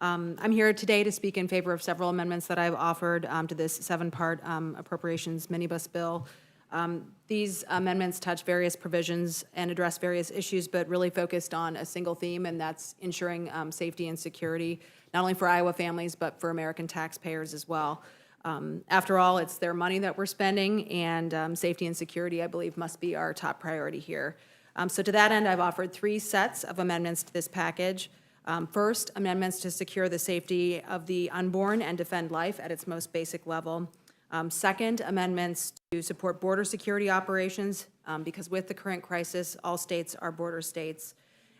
I'm here today to speak in favor of several amendments that I've offered to this seven-part appropriations minibus bill. These amendments touch various provisions and address various issues, but really focused on a single theme, and that's ensuring safety and security, not only for Iowa families, but for American taxpayers as well. After all, it's their money that we're spending, and safety and security, I believe, must be our top priority here. So to that end, I've offered three sets of amendments to this package. First, amendments to secure the safety of the unborn and defend life at its most basic level. Second, amendments to support border security operations, because with the current crisis, all states are border states.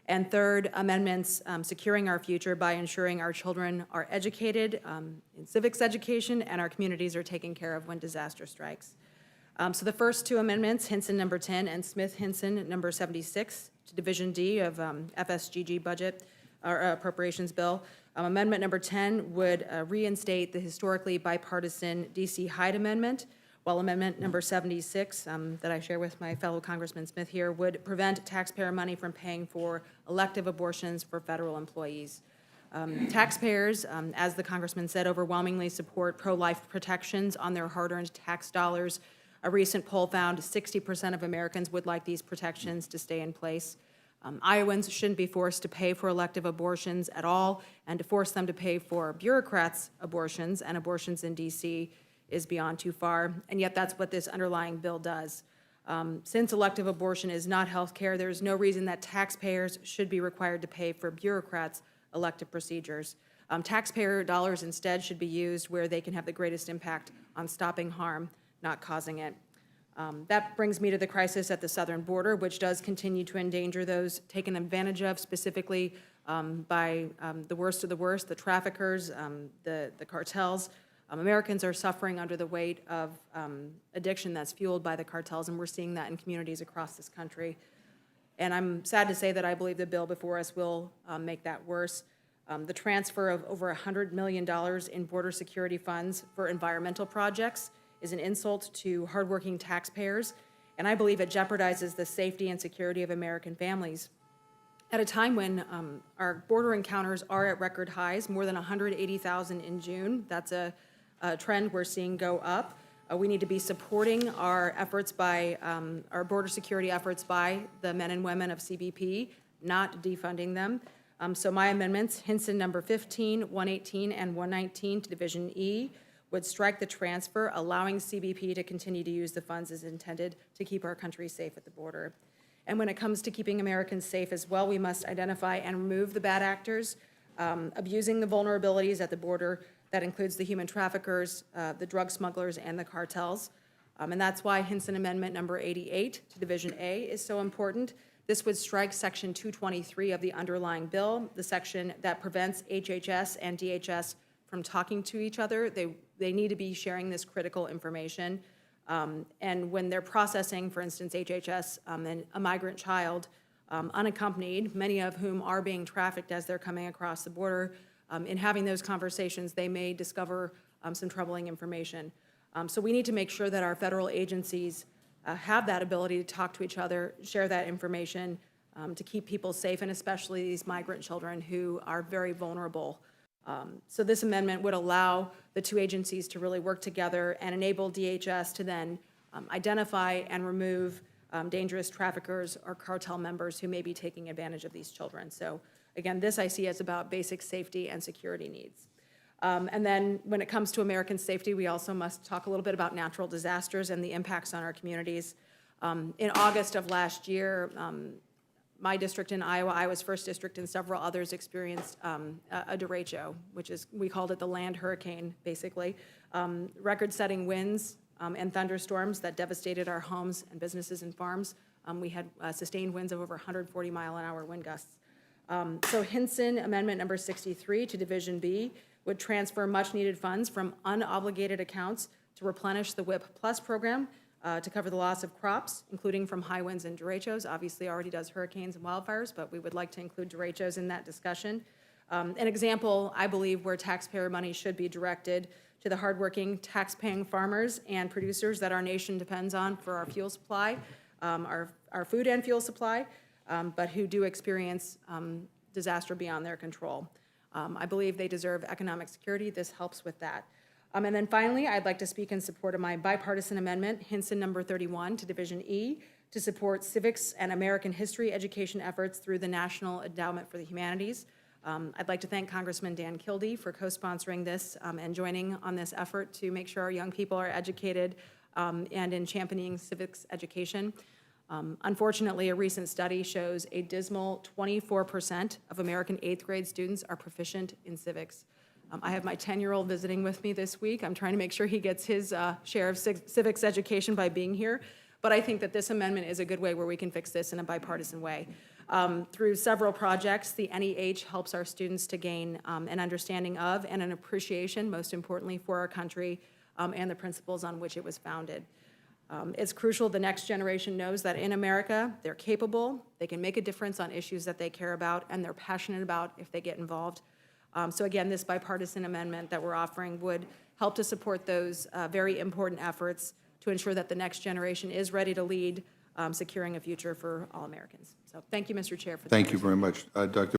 And third, amendments securing our future by ensuring our children are educated in civics education and our communities are taken care of when disaster strikes. So the first two amendments, Hinson number 10 and Smith-Hinson number 76 to Division D of FSGG budget or appropriations bill. Amendment number 10 would reinstate the historically bipartisan D.C. Hyde Amendment, while amendment number 76 that I share with my fellow Congressman Smith here would prevent taxpayer money from paying for elective abortions for federal employees. Taxpayers, as the Congressman said, overwhelmingly support pro-life protections on their hard-earned tax dollars. A recent poll found 60% of Americans would like these protections to stay in place. Iowans shouldn't be forced to pay for elective abortions at all, and to force them to pay for bureaucrats' abortions and abortions in D.C. is beyond too far, and yet that's what this underlying bill does. Since elective abortion is not health care, there is no reason that taxpayers should be required to pay for bureaucrats' elective procedures. Taxpayer dollars instead should be used where they can have the greatest impact on stopping harm, not causing it. That brings me to the crisis at the southern border, which does continue to endanger those taken advantage of, specifically by the worst of the worst, the traffickers, the cartels. Americans are suffering under the weight of addiction that's fueled by the cartels, and we're seeing that in communities across this country. And I'm sad to say that I believe the bill before us will make that worse. The transfer of over $100 million in border security funds for environmental projects is an insult to hardworking taxpayers, and I believe it jeopardizes the safety and security of American families. At a time when our border encounters are at record highs, more than 180,000 in June, that's a trend we're seeing go up. We need to be supporting our efforts by, our border security efforts by the men and women of CBP, not defunding them. So my amendments, Hinson number 15, 118, and 119 to Division E, would strike the transfer, allowing CBP to continue to use the funds as intended to keep our country safe at the border. And when it comes to keeping Americans safe as well, we must identify and remove the bad actors, abusing the vulnerabilities at the border. That includes the human traffickers, the drug smugglers, and the cartels. And that's why Hinson Amendment number 88 to Division A is so important. This would strike Section 223 of the underlying bill, the section that prevents HHS and DHS from talking to each other. They need to be sharing this critical information. And when they're processing, for instance, HHS and a migrant child unaccompanied, many of whom are being trafficked as they're coming across the border, in having those conversations, they may discover some troubling information. So we need to make sure that our federal agencies have that ability to talk to each other, share that information, to keep people safe, and especially these migrant children who are very vulnerable. So this amendment would allow the two agencies to really work together and enable DHS to then identify and remove dangerous traffickers or cartel members who may be taking advantage of these children. So again, this I see as about basic safety and security needs. And then when it comes to American safety, we also must talk a little bit about natural disasters and the impacts on our communities. In August of last year, my district in Iowa, Iowa's first district, and several others experienced a derecho, which is, we called it the land hurricane, basically. Record-setting winds and thunderstorms that devastated our homes and businesses and farms. We had sustained winds of over 140-mile-an-hour wind gusts. So Hinson Amendment number 63 to Division B would transfer much-needed funds from unobligated accounts to replenish the WIP Plus program, to cover the loss of crops, including from high winds and derechos. Obviously already does hurricanes and wildfires, but we would like to include derechos in that discussion. An example, I believe, where taxpayer money should be directed to the hardworking, tax-paying farmers and producers that our nation depends on for our fuel supply, our food and fuel supply, but who do experience disaster beyond their control. I believe they deserve economic security. This helps with that. And then finally, I'd like to speak in support of my bipartisan amendment, Hinson number 31, to Division E, to support civics and American history education efforts through the National Endowment for the Humanities. I'd like to thank Congressman Dan Kildee for co-sponsoring this and joining on this effort to make sure our young people are educated and in championing civics education. Unfortunately, a recent study shows a dismal 24% of American 8th grade students are proficient in civics. I have my 10-year-old visiting with me this week. I'm trying to make sure he gets his share of civics education by being here. But I think that this amendment is a good way where we can fix this in a bipartisan way. Through several projects, the NEH helps our students to gain an understanding of and an appreciation, most importantly, for our country and the principles on which it was founded. It's crucial the next generation knows that in America, they're capable, they can make a difference on issues that they care about, and they're passionate about if they get involved. So again, this bipartisan amendment that we're offering would help to support those very important efforts to ensure that the next generation is ready to lead securing a future for all Americans. So thank you, Mr. Chair, for the Thank you very much. Dr.